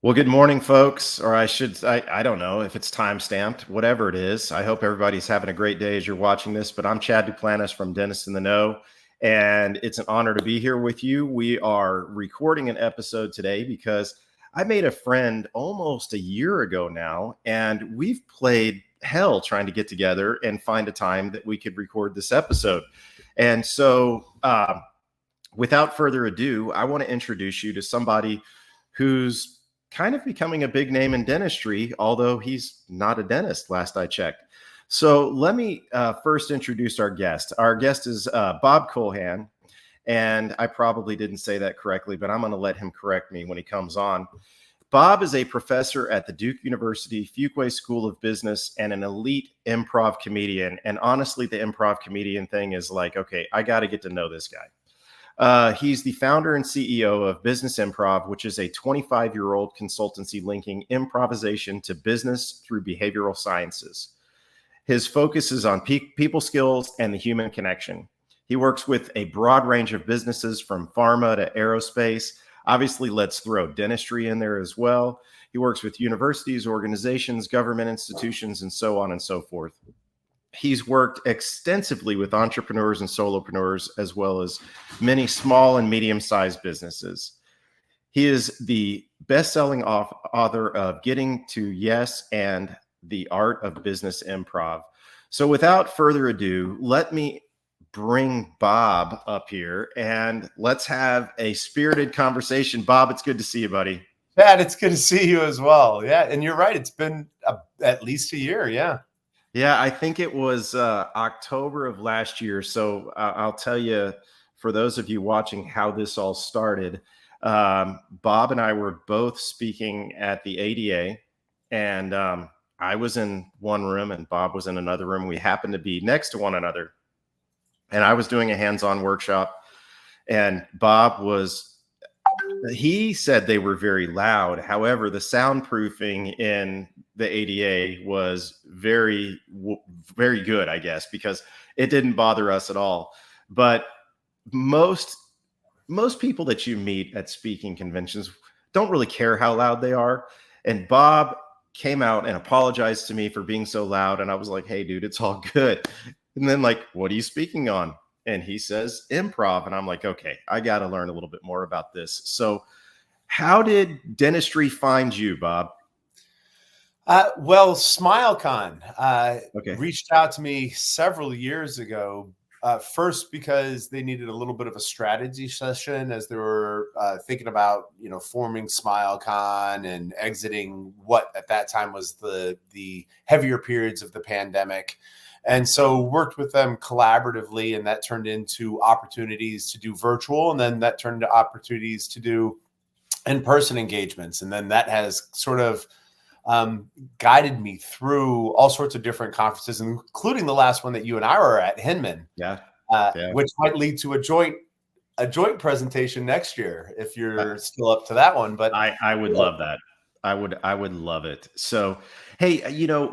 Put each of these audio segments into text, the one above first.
Well, good morning, folks. Or I don't know if it's time stamped, whatever it is. I hope everybody's having a great day as you're watching this. But I'm Chad Duplantis from Dennis in the Know, and it's an honor to be here with you. We are recording an episode today because I made a friend almost a year ago now, and we've played hell trying to get together and find a time that we could record this episode. And so, without further ado, I want to introduce you to somebody who's kind of becoming a big name in dentistry, although he's not a dentist, last I checked. So let me first introduce our guest. Our guest is Bob Kulhan, and I probably didn't say that correctly, but I'm going to let him correct me when he comes on. Bob is a professor at the Duke University Fuqua School of Business and an elite improv comedian. And honestly, the improv comedian thing is like, okay, I got to get to know this guy. He's the founder and CEO of Business Improv, which is a 25-year-old consultancy linking improvisation to business through behavioral sciences. His focus is on people skills and the human connection. He works with a broad range of businesses from pharma to aerospace. Obviously, let's throw dentistry in there as well. He works with universities, organizations, government institutions, and so on and so forth. He's worked extensively with entrepreneurs and solopreneurs, as well as many small and medium-sized businesses. He is the best-selling author of Getting to Yes and The Art of Business Improv. So without further ado, let me bring Bob up here and let's have a spirited conversation. Bob, it's good to see you, buddy. Chad, it's good to see you as well. Yeah, and you're right. It's been at least a year. Yeah. Yeah, I think it was October of last year. So I'll tell you, for those of you watching, how this all started. Bob and I were both speaking at the ADA, and I was in one room and Bob was in another room. We happened to be next to one another, and I was doing a hands-on workshop, and he said they were very loud. However, the soundproofing in the ADA was very, very good, I guess, because it didn't bother us at all. But most people that you meet at speaking conventions don't really care how loud they are. And Bob came out and apologized to me for being so loud. And I was like, hey, dude, it's all good. And then like, what are you speaking on? And he says improv. And I'm like, okay, I got to learn a little bit more about this. So how did dentistry find you, Bob? Well, SmileCon Okay. reached out to me several years ago. First, because they needed a little bit of a strategy session as they were thinking about, forming SmileCon and exiting what at that time was the heavier periods of the pandemic. And so worked with them collaboratively, and that turned into opportunities to do virtual, and then that turned into opportunities to do in-person engagements. And then that has sort of guided me through all sorts of different conferences, including the last one that you and I were at, Hinman, which might lead to a joint presentation next year if you're still up to that one. But I would love that. I would love it. So, hey,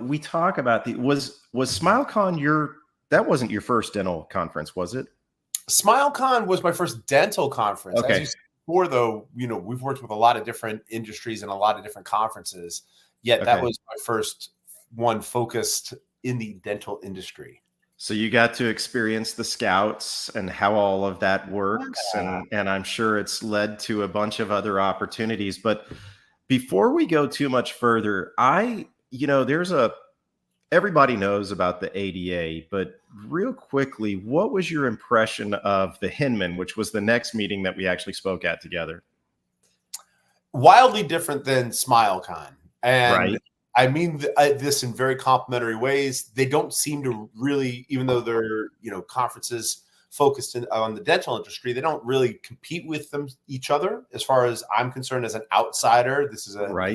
we talk about was SmileCon that wasn't your first dental conference, was it? SmileCon was my first dental conference. Okay. As you said before, though, we've worked with a lot of different industries and a lot of different conferences. Yet that was my first one focused in the dental industry. So you got to experience the scouts and how all of that works. And I'm sure it's led to a bunch of other opportunities. But before we go too much further, everybody knows about the ADA, but real quickly, what was your impression of the Hinman, which was the next meeting that we actually spoke at together? Wildly different than SmileCon. And right. I mean this in very complimentary ways. They don't seem to really, even though they're, conferences focused on the dental industry, they don't really compete with each other. As far as I'm concerned, as an outsider, this is a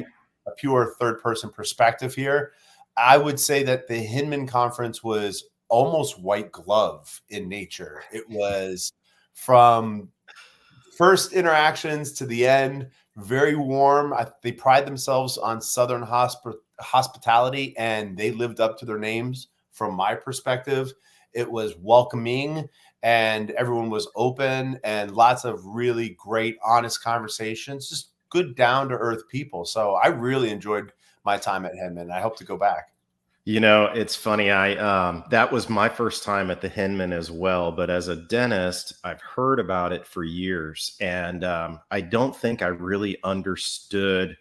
pure third-person perspective here. I would say that the Hinman conference was almost white glove in nature. It was from first interactions to the end, very warm. They pride themselves on Southern hospitality, and they lived up to their names from my perspective. It was welcoming, and everyone was open, and lots of really great, honest conversations, just good down to earth people. So I really enjoyed my time at Hinman. I hope to go back. It's funny. That was my first time at the Hinman as well. But as a dentist, I've heard about it for years, and I don't think I really understood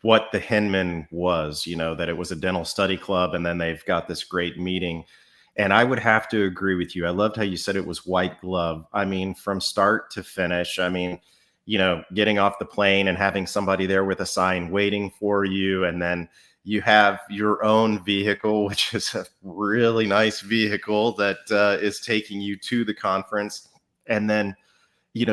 what the Hinman was. That it was a dental study club, and then they've got this great meeting. And I would have to agree with you. I loved how you said it was white glove. I mean, from start to finish. I mean, getting off the plane and having somebody there with a sign waiting for you, and then you have your own vehicle, which is a really nice vehicle that is taking you to the conference. And then,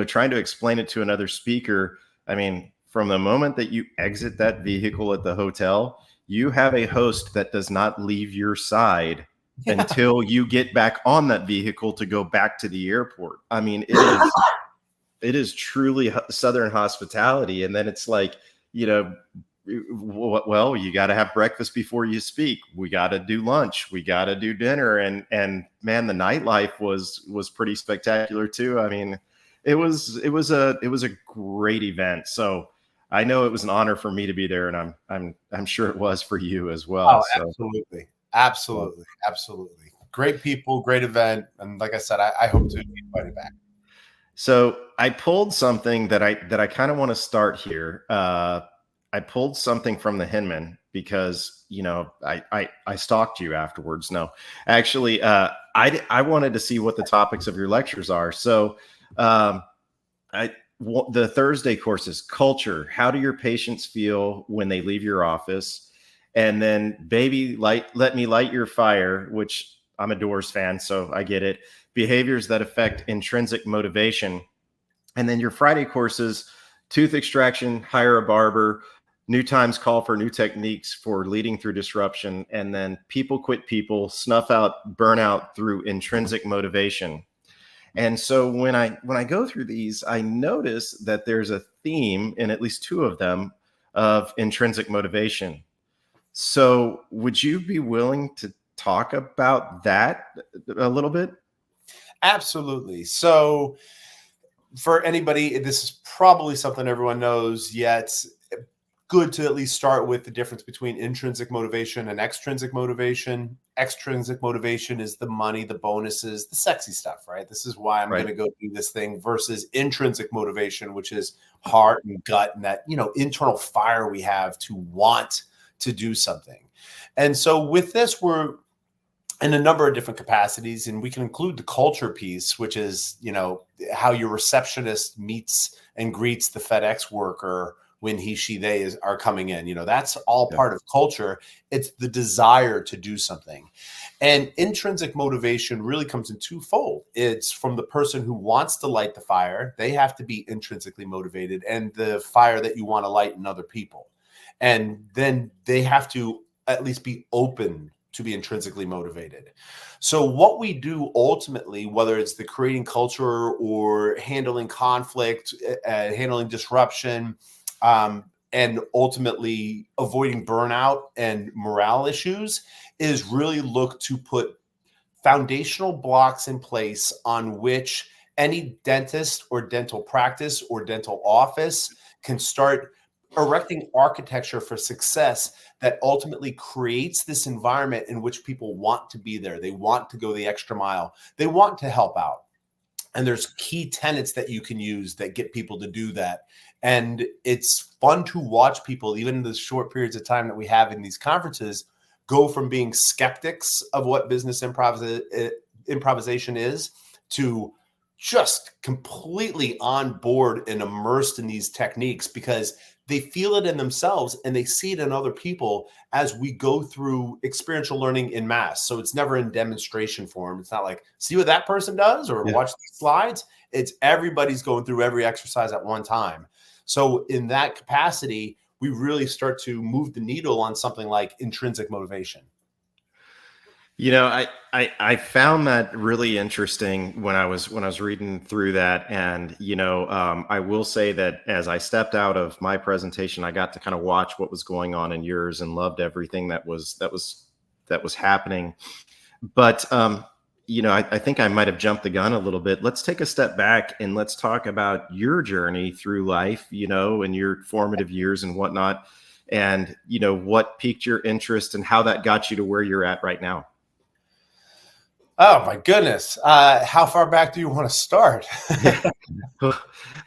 trying to explain it to another speaker. I mean, from the moment that you exit that vehicle at the hotel, you have a host that does not leave your side until you get back on that vehicle to go back to the airport. I mean, it is truly Southern hospitality. And then it's like, well, you got to have breakfast before you speak. We got to do lunch. We got to do dinner. And man, the nightlife was pretty spectacular too. I mean, it was a great event. So I know it was an honor for me to be there, and I'm sure it was for you as well. Oh, absolutely. Absolutely. Absolutely. Great people, great event. And like I said, I hope to be invited back. So I pulled something that I kind of want to start here. I pulled something from the Hinman because, I stalked you afterwards. No, actually, I wanted to see what the topics of your lectures are. So the Thursday course is culture. How do your patients feel when they leave your office? And then baby, let me light your fire, which I'm a Doors fan, so I get it. Behaviors that affect intrinsic motivation. And then your Friday courses, tooth extraction, hire a barber, new times call for new techniques for leading through disruption, and then people quit people, snuff out burnout through intrinsic motivation. And so when I go through these, I notice that there's a theme in at least two of them of intrinsic motivation. So would you be willing to talk about that a little bit? Absolutely. So for anybody, this is probably something everyone knows, yet good to at least start with the difference between intrinsic motivation and extrinsic motivation. Extrinsic motivation is the money, the bonuses, the sexy stuff, right? This is why I'm going to go do this thing, versus intrinsic motivation, which is heart and gut and that, internal fire we have to want to do something. And so with this, we're in a number of different capacities, and we can include the culture piece, which is, how your receptionist meets and greets the FedEx worker when he, she, they are coming in. That's all part of culture. It's the desire to do something. And intrinsic motivation really comes in twofold. It's from the person who wants to light the fire. They have to be intrinsically motivated, and the fire that you want to light in other people. And then they have to at least be open to be intrinsically motivated. So what we do ultimately, whether it's the creating culture or handling conflict, handling disruption, and ultimately avoiding burnout and morale issues, is really look to put foundational blocks in place on which any dentist or dental practice or dental office can start erecting architecture for success that ultimately creates this environment in which people want to be there. They want to go the extra mile. They want to help out. And there's key tenets that you can use that get people to do that. And it's fun to watch people, even in the short periods of time that we have in these conferences, go from being skeptics of what business improvisation is to just completely on board and immersed in these techniques, because they feel it in themselves and they see it in other people as we go through experiential learning in mass. So it's never in demonstration form. It's not like, see what that person does or watch the slides. It's everybody's going through every exercise at one time. So in that capacity, we really start to move the needle on something like intrinsic motivation. I found that really interesting when I was reading through that. And, I will say that as I stepped out of my presentation, I got to kind of watch what was going on in yours and loved everything that was happening. But, I think I might have jumped the gun a little bit. Let's take a step back and let's talk about your journey through life, and your formative years and whatnot, and, what piqued your interest and how that got you to where you're at right now. Oh my goodness. How far back do you want to start? Yeah.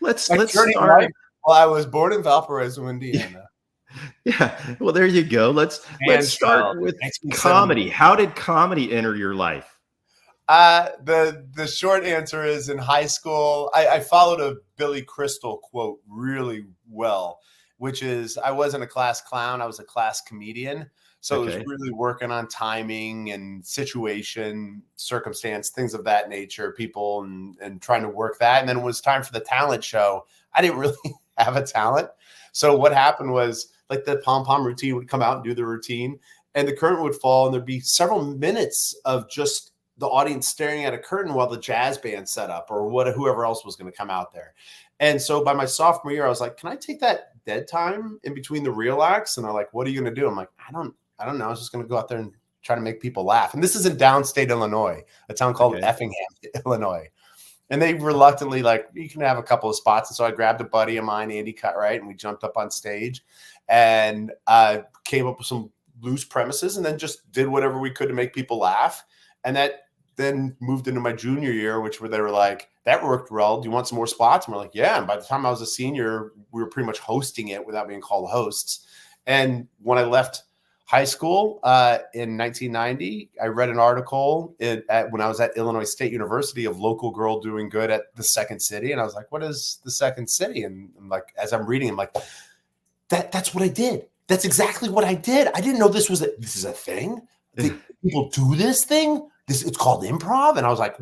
Let's My journey in start. life. Well, I was born in Valparaiso, Indiana. Yeah. Well, there you go. Let's And start with 1970. comedy. How did comedy enter your life? The short answer is in high school, I followed a Billy Crystal quote really well, which is I wasn't a class clown, I was a class comedian. So it was Okay. really working on timing and situation, circumstance, things of that nature, people and trying to work that. And then it was time for the talent show. I didn't really have a talent. So what happened was like the pom pom routine would come out and do the routine, and the curtain would fall, and there'd be several minutes of just the audience staring at a curtain while the jazz band set up or whoever else was going to come out there. And so by my sophomore year, I was like, can I take that dead time in between the real acts? And they're like, what are you going to do? I'm like, I don't know. I was just going to go out there and try to make people laugh. And this is in downstate Illinois, a town called Okay. Effingham, Illinois. And they reluctantly like, you can have a couple of spots. And so I grabbed a buddy of mine, Andy Cutright, and we jumped up on stage and came up with some loose premises and then just did whatever we could to make people laugh. And that then moved into my junior year, they were like, that worked well. Do you want some more spots? And we're like, yeah. And by the time I was a senior, we were pretty much hosting it without being called hosts. And when I left high school in 1990, I read an article when I was at Illinois State University of local girl doing good at the Second City. And I was like, what is the Second City? And I'm like, as I'm reading, I'm like, that's what I did. That's exactly what I did. I didn't know this is a thing. People do this thing. It's called improv. And I was like,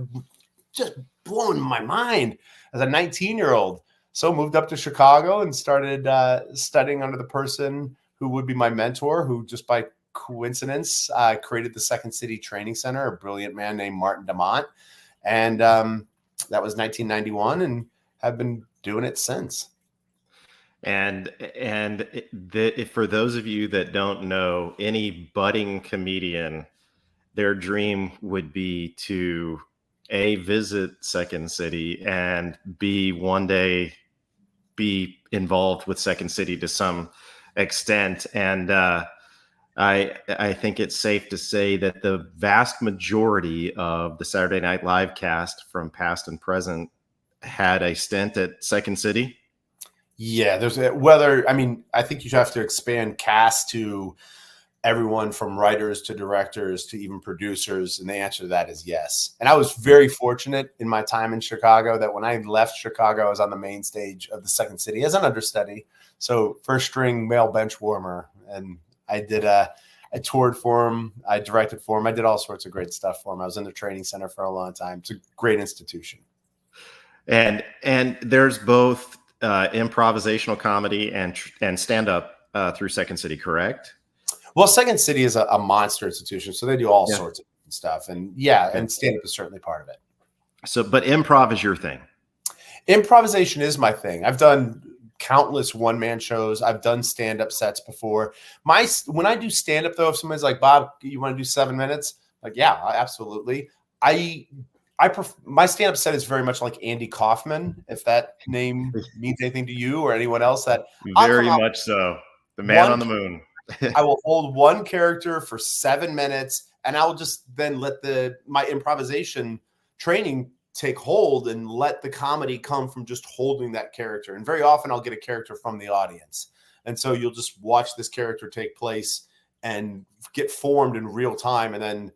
just blowing my mind as a 19-year-old. So moved up to Chicago and started studying under the person who would be my mentor, who just by coincidence created the Second City Training Center, a brilliant man named Martin DeMont. And that was 1991 and have been doing it since. And for those of you that don't know, any budding comedian, their dream would be to A, visit Second City, and B, one day be involved with Second City to some extent. And I think it's safe to say that the vast majority of the Saturday Night Live cast from past and present had a stint at Second City. Yeah, I think you have to expand cast to everyone from writers to directors to even producers. And the answer to that is yes. And I was very fortunate in my time in Chicago that when I left Chicago, I was on the main stage of the Second City as an understudy. So first string male bench warmer. And I toured for him. I directed for him. I did all sorts of great stuff for him. I was in the training center for a long time. It's a great institution. And there's both improvisational comedy and stand-up through Second City, correct? Well, Second City is a monster institution, so they do all sorts of stuff. And and stand-up is certainly part of it. So, but improv is your thing. Improvisation is my thing. I've done countless one-man shows. I've done stand-up sets before. When I do stand-up, though, if somebody's like, Bob, you want to do 7 minutes? Like, yeah, absolutely. My stand-up set is very much like Andy Kaufman, if that name means anything to you or anyone else. That very much so. The man on the moon. I will hold one character for 7 minutes, and I will just then let my improvisation training take hold and let the comedy come from just holding that character. And very often I'll get a character from the audience. And so you'll just watch this character take place and get formed in real time. And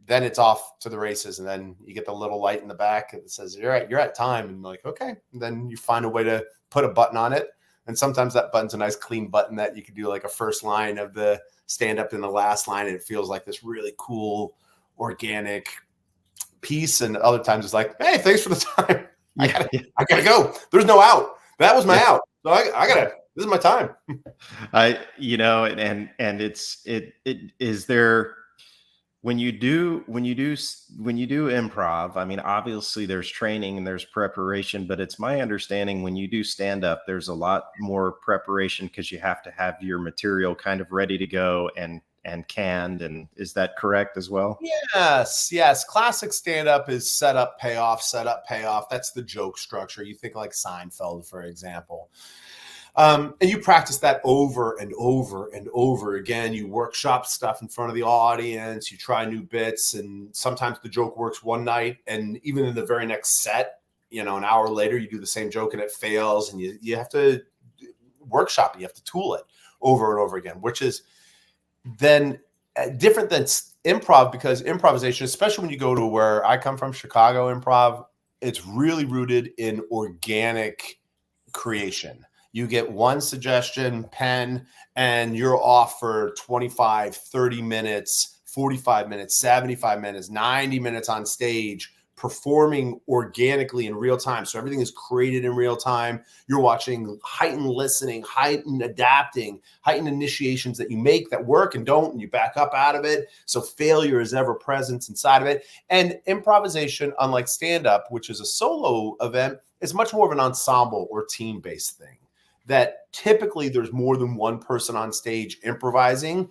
then it's off to the races. And then you get the little light in the back that says, you're at time. And like, okay. And then you find a way to put a button on it. And sometimes that button's a nice clean button that you could do like a first line of the stand up and the last line. And it feels like this really cool, organic piece. And other times it's like, hey, thanks for the time. I gotta go. There's no out. That was my out. So this is my time. Is there, when you do improv, I mean, obviously there's training and there's preparation, but it's my understanding when you do stand up, there's a lot more preparation because you have to have your material kind of ready to go and and canned. And is that correct as well? Yes. Classic stand-up is setup, payoff, setup, payoff. That's the joke structure. You think like Seinfeld, for example. And you practice that over and over and over again. You workshop stuff in front of the audience. You try new bits, and sometimes the joke works one night, and even in the very next set, an hour later, you do the same joke and it fails, and you have to workshop it. You have to tool it over and over again, which is then different than improv, because improvisation, especially when you go to where I come from, Chicago improv, it's really rooted in organic creation. You get one suggestion, pen, and you're off for 25, 30 minutes, 45 minutes, 75 minutes, 90 minutes on stage, performing organically in real time. So everything is created in real time. You're watching heightened listening, heightened adapting, heightened initiations that you make that work and don't, and you back up out of it. So failure is ever present inside of it. And improvisation, unlike stand-up, which is a solo event, is much more of an ensemble or team-based thing. That typically there's more than one person on stage improvising.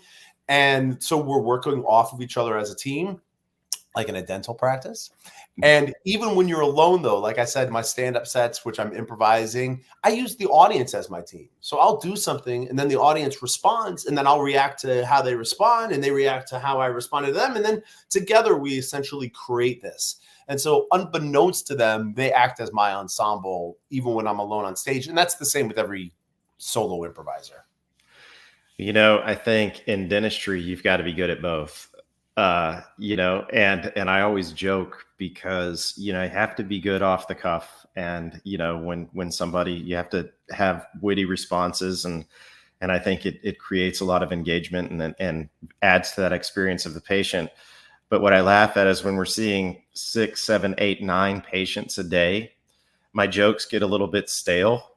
And so we're working off of each other as a team, like in a dental practice. And even when you're alone, though, like I said, my stand-up sets, which I'm improvising, I use the audience as my team. So I'll do something, and then the audience responds, and then I'll react to how they respond, and they react to how I respond to them. And then together we essentially create this. And so unbeknownst to them, they act as my ensemble, even when I'm alone on stage. And that's the same with every solo improviser. I think in dentistry, you've got to be good at both. And I always joke because, you have to be good off the cuff. And, when somebody, you have to have witty responses, and I think it creates a lot of engagement and adds to that experience of the patient. But what I laugh at is when we're seeing 6, 7, 8, 9 patients a day, my jokes get a little bit stale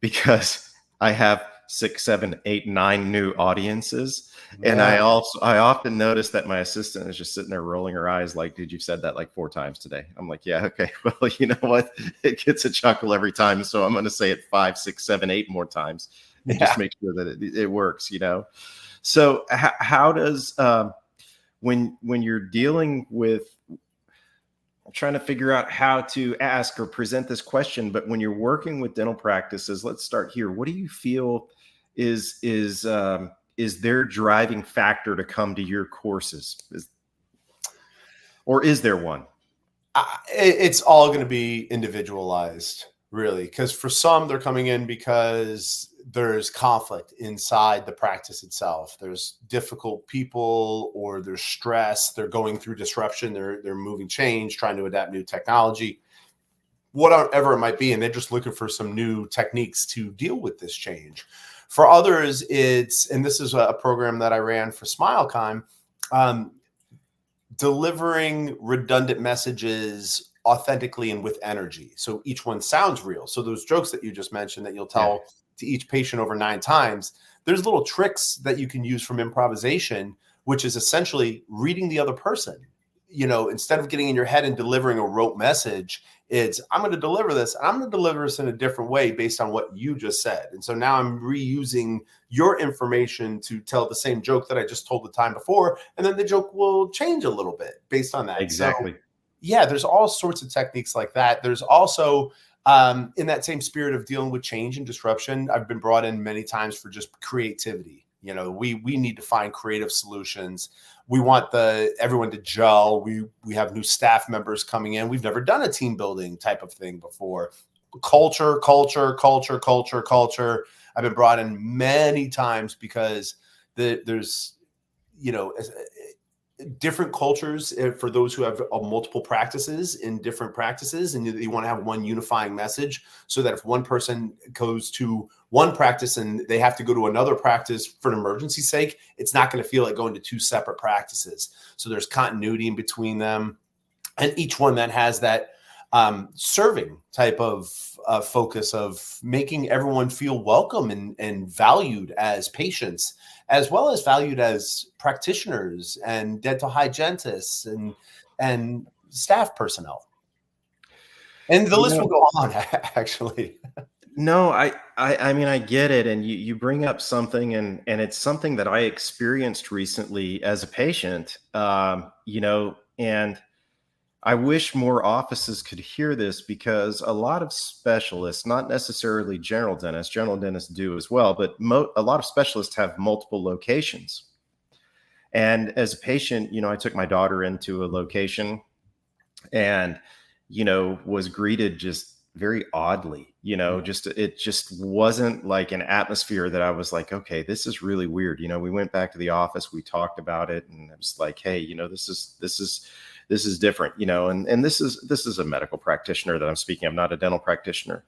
because I have 6, 7, 8, 9 new audiences. Yeah. And I often notice that my assistant is just sitting there rolling her eyes like, dude, you've said that like 4 times today. I'm like, yeah, okay. Well, you know what? It gets a chuckle every time. So I'm going to say it 5, 6, 7, 8 more times and just make sure that it works, So how does, when you're dealing with, I'm trying to figure out how to ask or present this question, but when you're working with dental practices, let's start here. What do you feel is their driving factor to come to your courses? Or is there one? It's all going to be individualized, really, because for some, they're coming in because there's conflict inside the practice itself. There's difficult people, or there's stress. They're going through disruption. They're moving change, trying to adapt new technology, whatever it might be. And they're just looking for some new techniques to deal with this change. For others, and this is a program that I ran for SmileCon, delivering redundant messages authentically and with energy. So each one sounds real. So those jokes that you just mentioned that you'll tell to each patient over 9 times, there's little tricks that you can use from improvisation, which is essentially reading the other person. Instead of getting in your head and delivering a rote message, it's, I'm going to deliver this, and I'm going to deliver this in a different way based on what you just said. And so now I'm reusing your information to tell the same joke that I just told the time before. And then the joke will change a little bit based on that. Exactly. So, there's all sorts of techniques like that. There's also, in that same spirit of dealing with change and disruption, I've been brought in many times for just creativity. We need to find creative solutions. We want everyone to gel. We have new staff members coming in. We've never done a team building type of thing before. Culture. I've been brought in many times because there's, different cultures for those who have multiple practices in different practices, and you want to have one unifying message so that if one person goes to one practice and they have to go to another practice for an emergency sake, it's not going to feel like going to 2 separate practices. So there's continuity in between them, and each one that has that serving type of focus of making everyone feel welcome and valued as patients, as well as valued as practitioners and dental hygienists and staff personnel. And the list will go on, actually. No, I mean, I get it. And you bring up something, and it's something that I experienced recently as a patient, and I wish more offices could hear this, because a lot of specialists, not necessarily general dentists do as well, but a lot of specialists have multiple locations. And as a patient, I took my daughter into a location, and was greeted just very oddly. Just it just wasn't like an atmosphere that I was like, okay, this is really weird. We went back to the office, we talked about it, and it was like, hey, this is different. And this is a medical practitioner that I'm speaking of, not a dental practitioner.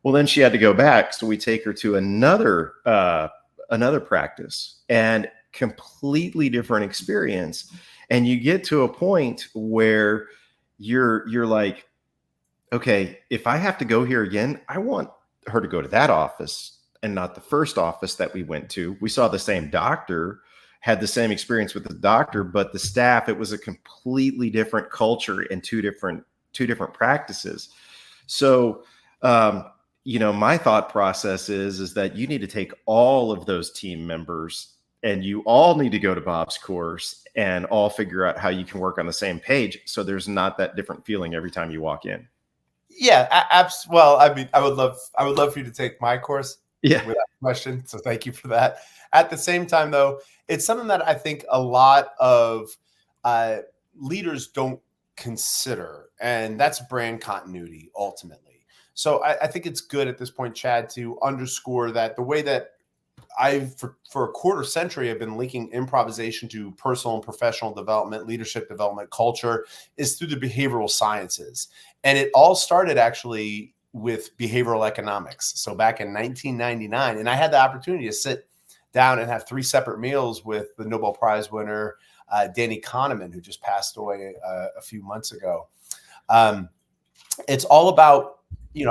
Well, then she had to go back, so we take her to another practice, and completely different experience. And you get to a point where you're like, okay, if I have to go here again, I want her to go to that office and not the first office that we went to. We saw the same doctor, had the same experience with the doctor, but the staff, it was a completely different culture and two different practices. So, my thought process is that you need to take all of those team members, and you all need to go to Bob's course and all figure out how you can work on the same page, so there's not that different feeling every time you walk in. Yeah, well, I mean, I would love for you to take my course, Yeah. without question. So thank you for that. At the same time, though, it's something that I think a lot of uh, leaders don't consider, and that's brand continuity ultimately. So I think it's good at this point, Chad, to underscore that the way that for a quarter century, I've been linking improvisation to personal and professional development, leadership development, culture, is through the behavioral sciences. And it all started actually with behavioral economics. So back in 1999, and I had the opportunity to sit down and have 3 separate meals with the Nobel Prize winner, Danny Kahneman, who just passed away a few months ago. It's all about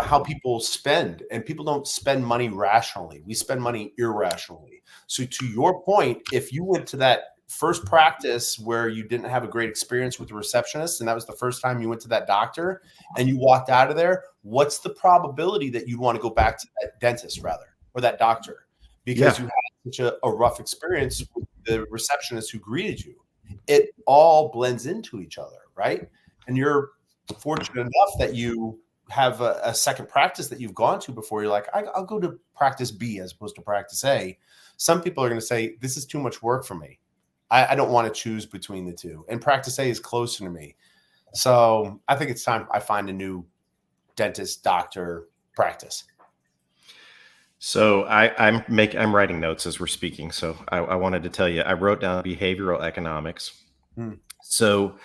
how people spend, and people don't spend money rationally. We spend money irrationally. So to your point, if you went to that first practice where you didn't have a great experience with the receptionist, and that was the first time you went to that doctor, and you walked out of there, what's the probability that you'd want to go back to that dentist rather, or that doctor, because you had such a rough experience with the receptionist who greeted you? It all blends into each other, right? And you're fortunate enough that you have a second practice that you've gone to before. You're like, I'll go to practice B as opposed to practice A. Some people are going to say, this is too much work for me. I don't want to choose between the two. And practice A is closer to me. So I think it's time I find a new dentist, doctor practice. So I'm writing notes as we're speaking. So I wanted to tell you, I wrote down behavioral economics. So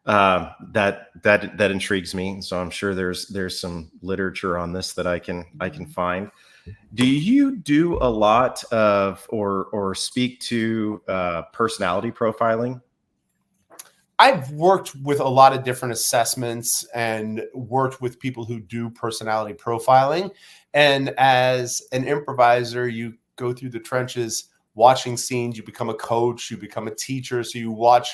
that intrigues me. So I'm sure there's some literature on this that I can find. Do you do a lot of or speak to personality profiling? I've worked with a lot of different assessments and worked with people who do personality profiling. And as an improviser, you go through the trenches watching scenes, you become a coach, you become a teacher. So you watch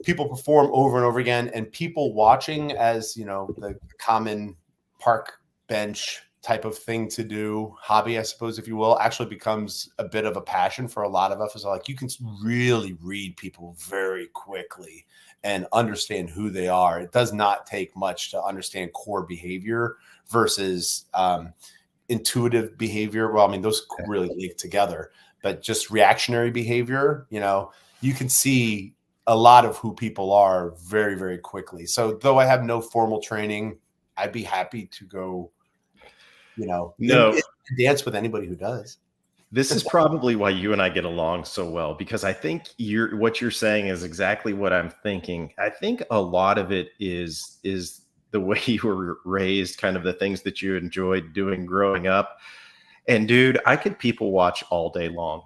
people perform over and over again, and people watching, as the common park bench type of thing to do, hobby, I suppose, if you will, actually becomes a bit of a passion for a lot of us. Is like, you can really read people very quickly and understand who they are. It does not take much to understand core behavior versus intuitive behavior. Well, I mean, those really link together, but just reactionary behavior, you can see a lot of who people are very, very quickly. So though I have no formal training, I'd be happy to go, dance with anybody who does. This is probably why you and I get along so well, because I think what you're saying is exactly what I'm thinking. I think a lot of it is the way you were raised, kind of the things that you enjoyed doing growing up. And dude, I could people watch all day long.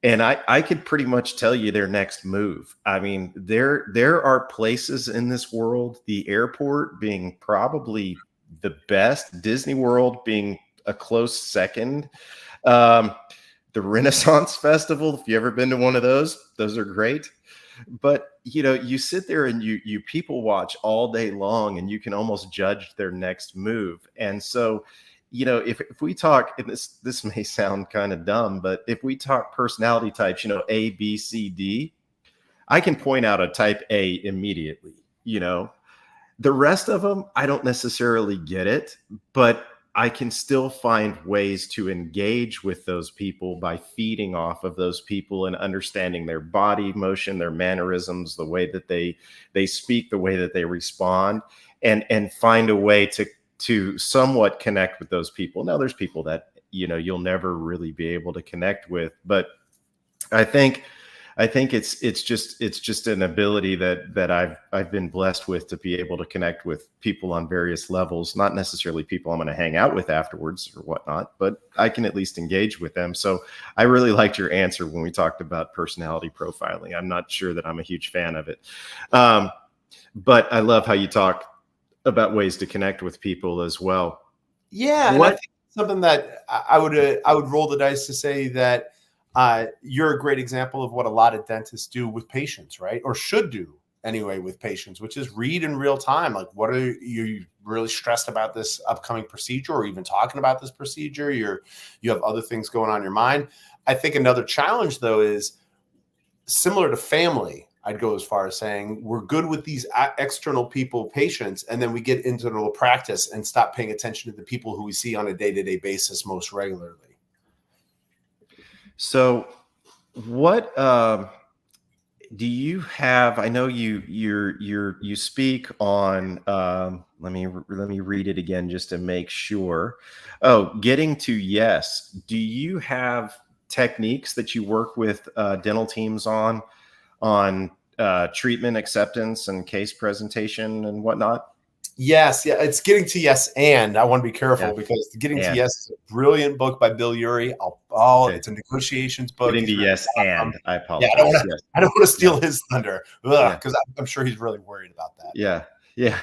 And I could pretty much tell you their next move. I mean, there are places in this world, the airport being probably the best, Disney World being a close second. The Renaissance Festival, if you ever been to one of those are great. But you sit there and you people watch all day long, and you can almost judge their next move. And so if we talk, and this may sound kind of dumb, but if we talk personality types, A, B, C, D, I can point out a type A immediately. The rest of them, I don't necessarily get it, but I can still find ways to engage with those people by feeding off of those people and understanding their body motion, their mannerisms, the way that they speak, the way that they respond, and find a way to somewhat connect with those people. Now, there's people that you'll never really be able to connect with, but I think it's just an ability that I've been blessed with, to be able to connect with people on various levels, not necessarily people I'm going to hang out with afterwards or whatnot, but I can at least engage with them. So I really liked your answer when we talked about personality profiling. I'm not sure that I'm a huge fan of it. But I love how you talk about ways to connect with people as well. Yeah. And I think something that I would roll the dice to say that you're a great example of what a lot of dentists do with patients, right? Or should do anyway with patients, which is read in real time. Like, what are you really stressed about this upcoming procedure, or even talking about this procedure? You have other things going on in your mind. I think another challenge, though, is similar to family. I'd go as far as saying we're good with these external people, patients, and then we get into the practice and stop paying attention to the people who we see on a day-to-day basis most regularly. So what do you have? I know you speak on, let me read it again just to make sure. Oh, getting to yes. Do you have techniques that you work with dental teams on treatment acceptance and case presentation and whatnot? Yes, yeah, it's Getting to Yes, and I want to be careful because Getting to Yes is a brilliant book by Bill Urey. Okay. It's a negotiations book. Getting to Yes, and I apologize. Yeah, I don't want to steal his thunder, because I'm sure he's really worried about that. Yeah, yeah,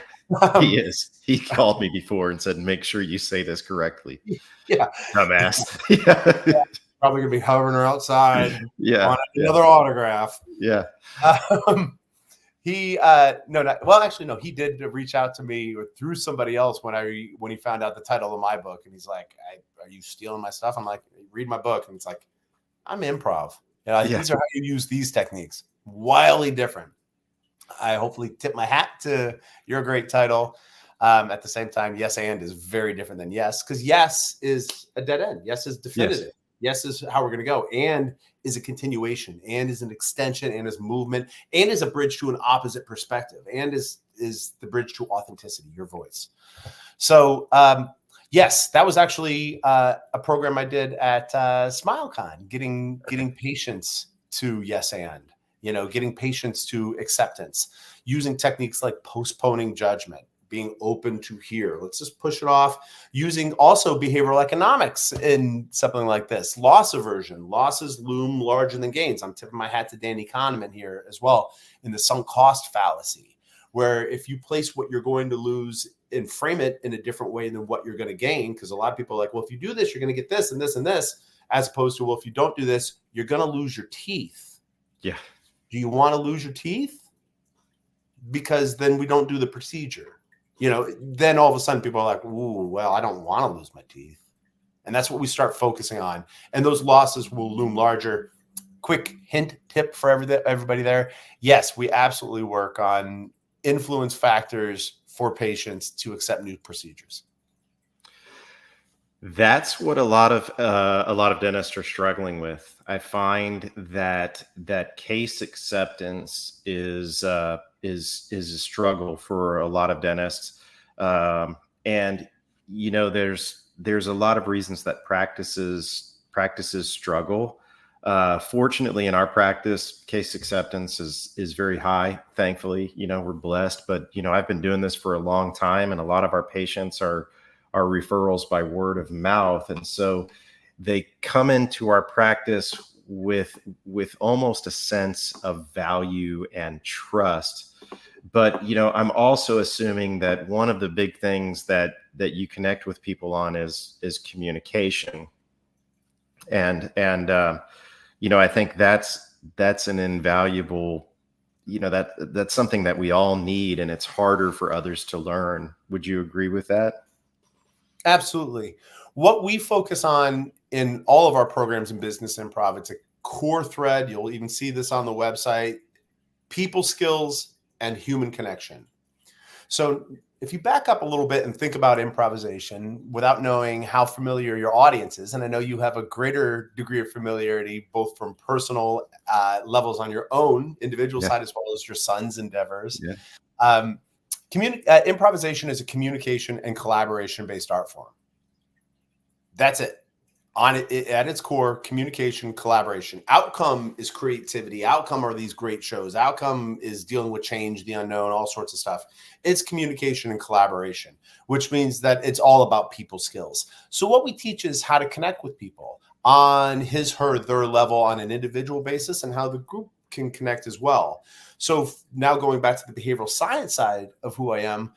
he is. He called me before and said, "Make sure you say this correctly." Yeah, dumbass. Yeah. Probably gonna be hovering her outside. Yeah, on another autograph. Yeah. He he did reach out to me through somebody else when he found out the title of my book, and he's like, "Are you stealing my stuff?" I'm like, "Read my book," and it's like, "I'm improv. These are how you use these techniques. Wildly different." I hopefully tip my hat to your great title. At the same time, yes and is very different than yes, because yes is a dead end. Yes is definitive. Yes is how we're going to go, and is a continuation, and is an extension, and is movement, and is a bridge to an opposite perspective, and is the bridge to authenticity, your voice. So yes, that was actually a program I did at SmileCon, getting patients to yes and, getting patients to acceptance, using techniques like postponing judgment, being open to hear. Let's just push it off. Using also behavioral economics in something like this. Loss aversion. Losses loom larger than gains. I'm tipping my hat to Danny Kahneman here as well in the sunk cost fallacy, where if you place what you're going to lose and frame it in a different way than what you're going to gain, because a lot of people are like, well, if you do this, you're going to get this and this and this, as opposed to, well, if you don't do this, you're going to lose your teeth. Yeah. Do you want to lose your teeth? Because then we don't do the procedure. Then all of a sudden people are like, ooh, well, I don't want to lose my teeth. And that's what we start focusing on. And those losses will loom larger. Quick tip for everybody there. Yes, we absolutely work on influence factors for patients to accept new procedures. That's what a lot of dentists are struggling with. I find that case acceptance is a struggle for a lot of dentists, and there's a lot of reasons that practices struggle. Fortunately, in our practice, case acceptance is very high. Thankfully, we're blessed. But I've been doing this for a long time, and a lot of our patients are referrals by word of mouth, and so they come into our practice with almost a sense of value and trust. But I'm also assuming that one of the big things that you connect with people on is communication, and I think that's an invaluable, that's something that we all need, and it's harder for others to learn. Would you agree with that? Absolutely. What we focus on in all of our programs in business improv, it's a core thread. You'll even see this on the website: people skills and human connection. So if you back up a little bit and think about improvisation without knowing how familiar your audience is, and I know you have a greater degree of familiarity, both from personal levels on your own individual side, as well as your son's endeavors. Improvisation is a communication and collaboration based art form. That's it. At its core, communication, collaboration. Outcome is creativity. Outcome are these great shows. Outcome is dealing with change, the unknown, all sorts of stuff. It's communication and collaboration, which means that it's all about people skills. So what we teach is how to connect with people on his, her, their level on an individual basis, and how the group can connect as well. So now going back to the behavioral science side of who I am,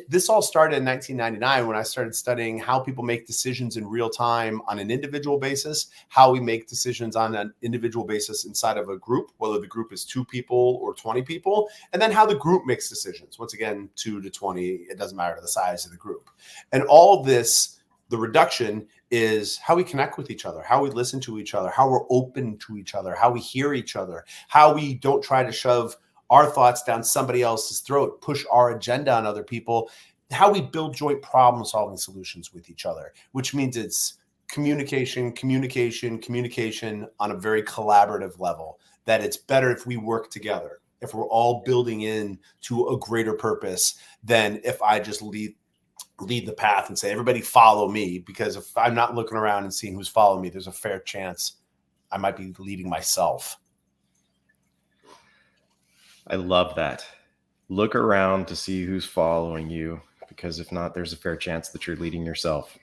this all started in 1999 when I started studying how people make decisions in real time on an individual basis, how we make decisions on an individual basis inside of a group, whether the group is 2 people or 20 people, and then how the group makes decisions. Once again, 2 to 20, it doesn't matter the size of the group. And all of this, the reduction is how we connect with each other, how we listen to each other, how we're open to each other, how we hear each other, how we don't try to shove our thoughts down somebody else's throat, push our agenda on other people, how we build joint problem solving solutions with each other, which means it's communication, communication, communication on a very collaborative level, that it's better if we work together, if we're all building in to a greater purpose than if I just lead the path and say, everybody follow me, because if I'm not looking around and seeing who's following me, there's a fair chance I might be leading myself. I love that. Look around to see who's following you, because if not, there's a fair chance that you're leading yourself.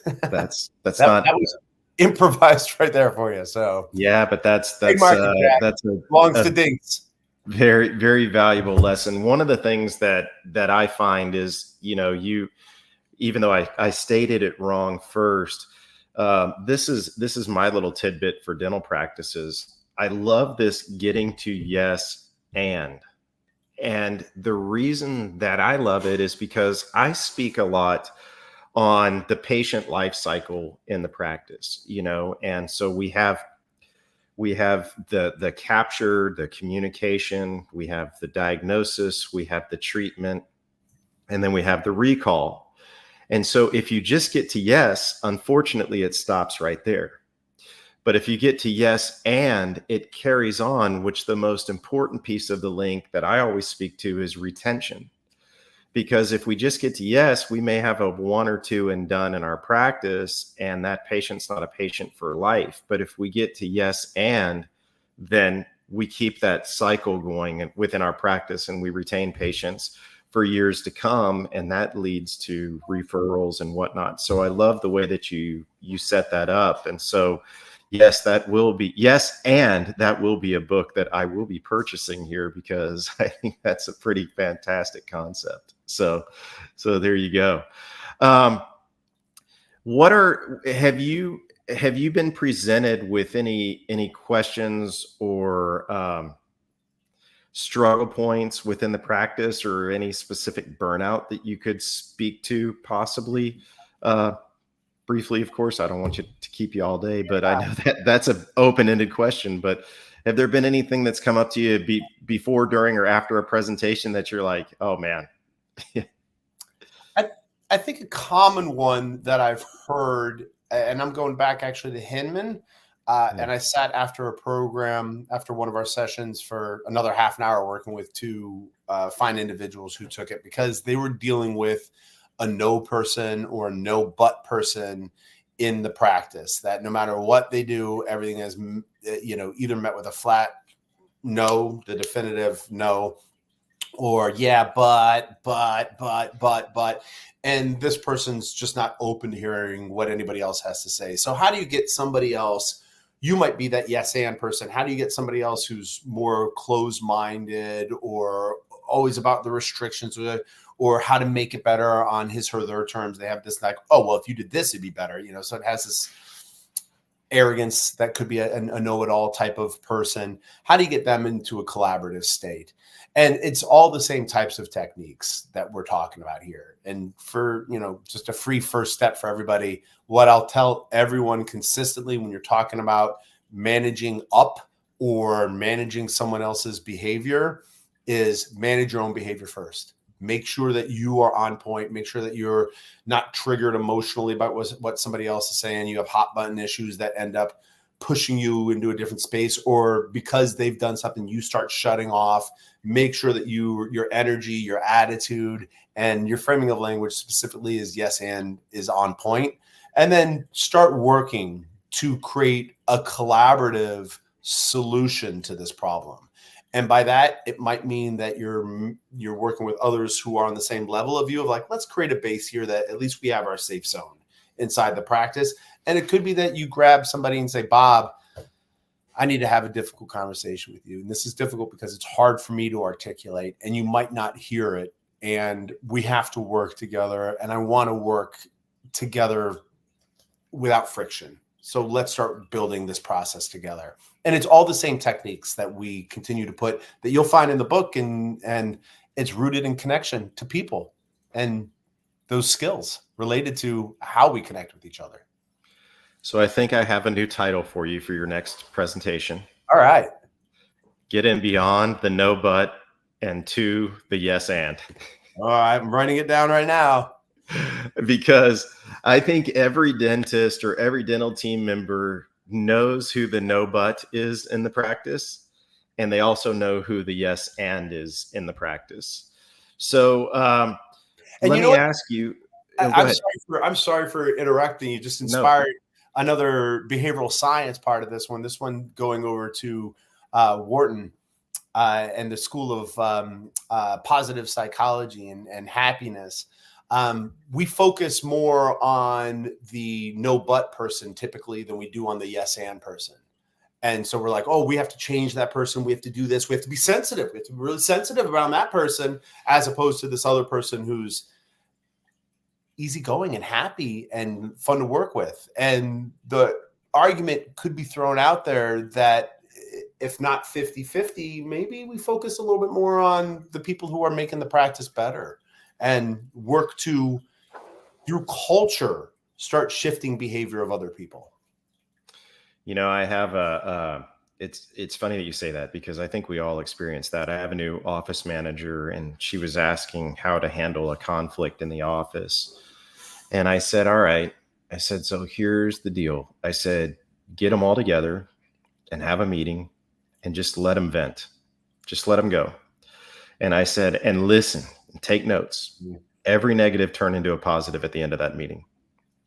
That was improvised right there for you. So yeah, but that's a belongs to DINKs. Very, very valuable lesson. One of the things that I find is, even though I stated it wrong first, this is my little tidbit for dental practices. I love this getting to yes and the reason that I love it is because I speak a lot on the patient life cycle in the practice, and so we have the capture, the communication, we have the diagnosis, we have the treatment, and then we have the recall. And so if you just get to yes, unfortunately, it stops right there. But if you get to yes, and it carries on, which the most important piece of the link that I always speak to is retention. Because if we just get to yes, we may have a 1 or 2 and done in our practice, and that patient's not a patient for life. But if we get to yes, and then we keep that cycle going within our practice, and we retain patients for years to come, and that leads to referrals and whatnot. So I love the way that you set that up. And so yes, that will be a book that I will be purchasing here, because I think that's a pretty fantastic concept. So there you go. Have you been presented with any questions or struggle points within the practice, or any specific burnout that you could speak to possibly? Briefly, of course, I don't want you to keep you all day, but I know that's an open-ended question. But have there been anything that's come up to you before, during, or after a presentation that you're like, oh man? I think a common one that I've heard, and I'm going back actually to Hinman, and I sat after a program, after one of our sessions, for another half an hour working with 2 fine individuals who took it, because they were dealing with a no person or a no but person in the practice, that no matter what they do, everything is, either met with a flat no, the definitive no, or yeah, but, and this person's just not open to hearing what anybody else has to say. So how do you get somebody else? You might be that yes and person. How do you get somebody else who's more closed-minded, or always about the restrictions, or how to make it better on his or their terms? They have this like, oh, well, if you did this, it'd be better. So it has this. arrogance, that could be a know-it-all type of person. How do you get them into a collaborative state? And it's all the same types of techniques that we're talking about here. And for, just a free first step for everybody, what I'll tell everyone consistently when you're talking about managing up or managing someone else's behavior is manage your own behavior first. Make sure that you are on point. Make sure that you're not triggered emotionally by what somebody else is saying. You have hot button issues that end up pushing you into a different space, or because they've done something, you start shutting off. Make sure that your energy, your attitude, and your framing of language specifically is yes and is on point. And then start working to create a collaborative solution to this problem. And by that, it might mean that you're working with others who are on the same level of you, of like, let's create a base here that at least we have our safe zone inside the practice. And it could be that you grab somebody and say, Bob, I need to have a difficult conversation with you. And this is difficult because it's hard for me to articulate and you might not hear it. And we have to work together. And I want to work together without friction. So let's start building this process together. And it's all the same techniques that we continue to put that you'll find in the book. And it's rooted in connection to people and those skills related to how we connect with each other. So I think I have a new title for you for your next presentation. All right. Get in beyond the no but and to the yes and. All right, I'm writing it down right now. Because I think every dentist or every dental team member knows who the no but is in the practice. And they also know who the yes and is in the practice. So let me ask you. I'm sorry for interrupting you. Just inspired another behavioral science part of this one. This one going over to Wharton and the School of Positive Psychology and Happiness. We focus more on the no but person typically than we do on the yes and person. And so we're like, oh, we have to change that person. We have to do this. We have to be sensitive. We have to be really sensitive around that person as opposed to this other person who's easygoing and happy and fun to work with. And the argument could be thrown out there that if not 50-50, maybe we focus a little bit more on the people who are making the practice better and work to, through culture, start shifting behavior of other people. I have it's funny that you say that because I think we all experience that. I have a new office manager and she was asking how to handle a conflict in the office. And I said, all right. I said, so here's the deal. I said, get them all together and have a meeting and just let them vent. Just let them go. And I said, and listen, and take notes. Every negative turn into a positive at the end of that meeting.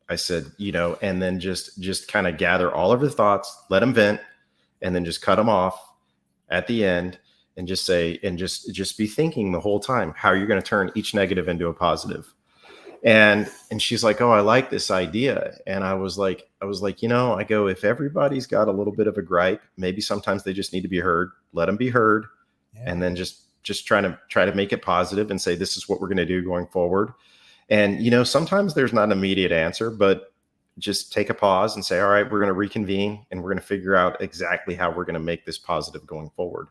I said, and then just kind of gather all of the thoughts, let them vent, and then just cut them off at the end and just say, and just be thinking the whole time how you're going to turn each negative into a positive. And she's like, oh, I like this idea. And I was like, I go, if everybody's got a little bit of a gripe, maybe sometimes they just need to be heard, let them be heard. Yeah. And then just try to make it positive and say, this is what we're going to do going forward. And, sometimes there's not an immediate answer, but just take a pause and say, all right, we're going to reconvene and we're going to figure out exactly how we're going to make this positive going forward.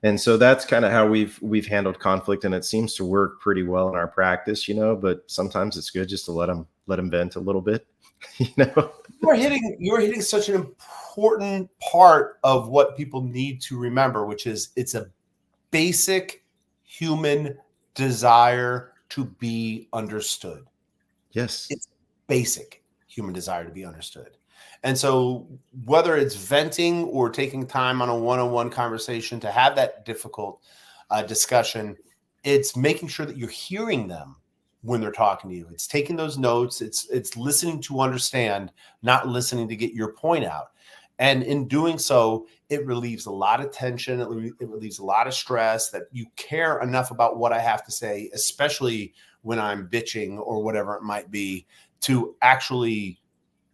And so that's kind of how we've handled conflict, and it seems to work pretty well in our practice, but sometimes it's good just to let them vent a little bit, You're hitting such an important part of what people need to remember, which is it's a basic human desire to be understood. Yes. It's basic human desire to be understood. And so whether it's venting or taking time on a one-on-one conversation to have that difficult discussion, it's making sure that you're hearing them when they're talking to you. It's taking those notes. It's listening to understand, not listening to get your point out. And in doing so, it relieves a lot of tension. It relieves a lot of stress that you care enough about what I have to say, especially when I'm bitching or whatever it might be, to actually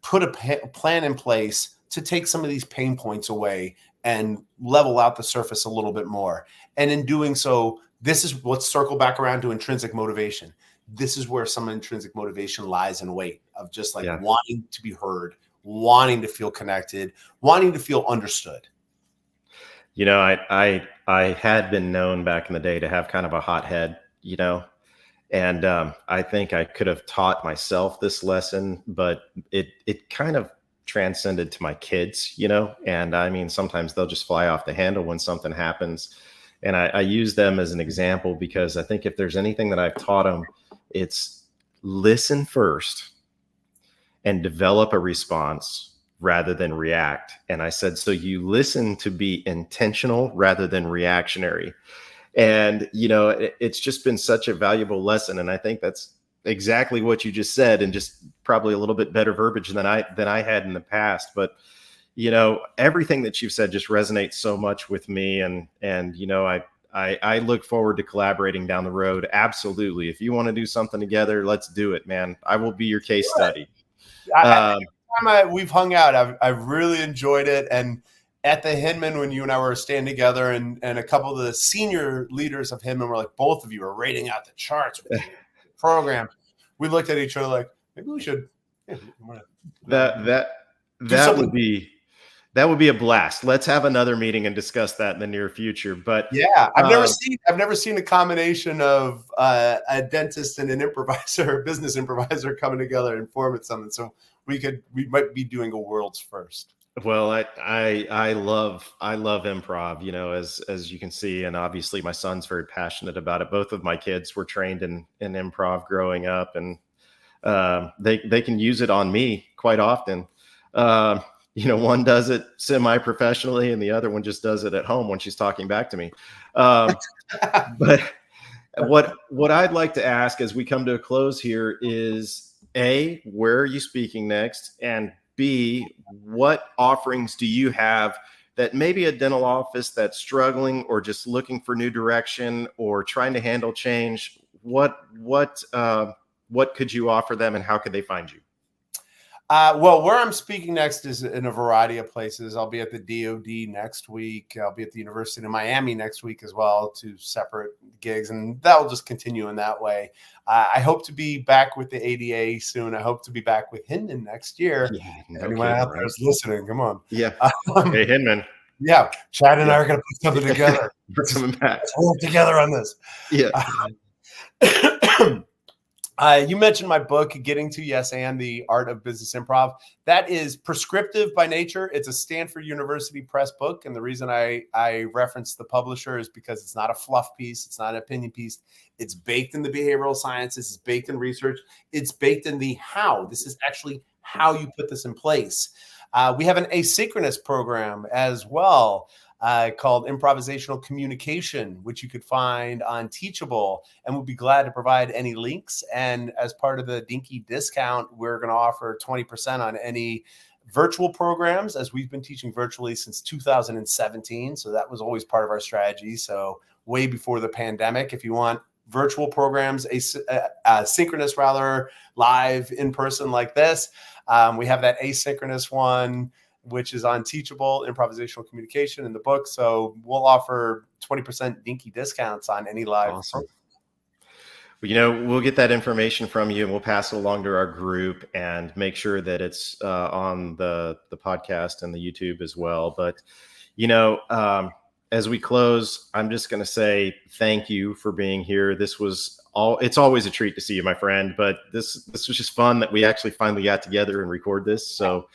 put a plan in place to take some of these pain points away and level out the surface a little bit more. And in doing so, let's circle back around to intrinsic motivation. This is where some intrinsic motivation lies in wait of just like wanting to be heard, wanting to feel connected, wanting to feel understood. You know, I had been known back in the day to have kind of a hot head, and I think I could have taught myself this lesson, but it kind of transcended to my kids, and I mean, sometimes they'll just fly off the handle when something happens. And I use them as an example because I think if there's anything that I've taught them, it's listen first and develop a response rather than react. And I said, so you listen to be intentional rather than reactionary. And, it's just been such a valuable lesson. And I think that's exactly what you just said, and just probably a little bit better verbiage than I had in the past. But, everything that you've said just resonates so much with me. And I look forward to collaborating down the road. Absolutely. If you want to do something together, let's do it, man. I will be your case study. Every time we've hung out, I've really enjoyed it. And at the Hinman, when you and I were staying together, and a couple of the senior leaders of Hinman were like, both of you are rating out the charts with the program. We looked at each other like, maybe we should. That would be a blast. Let's have another meeting and discuss that in the near future. But yeah, I've never seen a combination of a dentist and an improviser, business improviser, coming together and forming something. So we might be doing a world's first. Well, I love improv, as you can see, and obviously my son's very passionate about it. Both of my kids were trained in improv growing up, and they can use it on me quite often. One does it semi-professionally and the other one just does it at home when she's talking back to me. But what I'd like to ask as we come to a close here is, A, where are you speaking next? And B, what offerings do you have that maybe a dental office that's struggling or just looking for new direction or trying to handle change, what could you offer them, and how could they find you? Well, where I'm speaking next is in a variety of places. I'll be at the DoD next week. I'll be at the University of Miami next week as well, 2 separate gigs, and that will just continue in that way. I hope to be back with the ADA soon. I hope to be back with Hinman next year. Yeah, anyone out there is listening, come on. Yeah. Hey, Hinman. Yeah, Chad and I are going to put something together. We're coming back. Let's work together on this. Yeah. You mentioned my book, Getting to Yes and the Art of Business Improv. That is prescriptive by nature. It's a Stanford University Press book. And the reason I reference the publisher is because it's not a fluff piece. It's not an opinion piece. It's baked in the behavioral sciences. It's baked in research. It's baked in the how. This is actually how you put this in place. We have an asynchronous program as well, called Improvisational Communication, which you could find on Teachable, and we'll be glad to provide any links. And as part of the Dinky discount, we're going to offer 20% on any virtual programs, as we've been teaching virtually since 2017. So that was always part of our strategy. So way before the pandemic, if you want virtual programs, synchronous rather, live in person like this, we have that asynchronous one, which is on Teachable, Improvisational Communication, in the book. So we'll offer 20% Dinky discounts on any live. Awesome. Well, we'll get that information from you and we'll pass it along to our group and make sure that it's on the podcast and the YouTube as well. But, as we close, I'm just going to say thank you for being here. It's always a treat to see you, my friend, but this was just fun that we actually finally got together and record this. So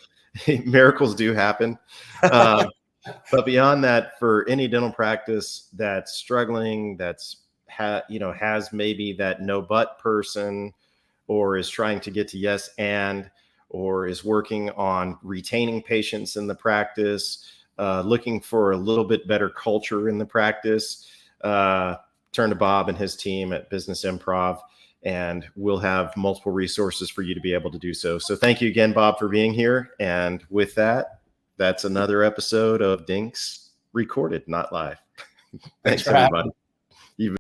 miracles do happen. But beyond that, for any dental practice that's struggling, has maybe that no but person, or is trying to get to yes and, or is working on retaining patients in the practice, looking for a little bit better culture in the practice, turn to Bob and his team at Business Improv, and we'll have multiple resources for you to be able to do so. So thank you again, Bob, for being here. And with that, that's another episode of DINKs recorded, not live. Thanks everybody.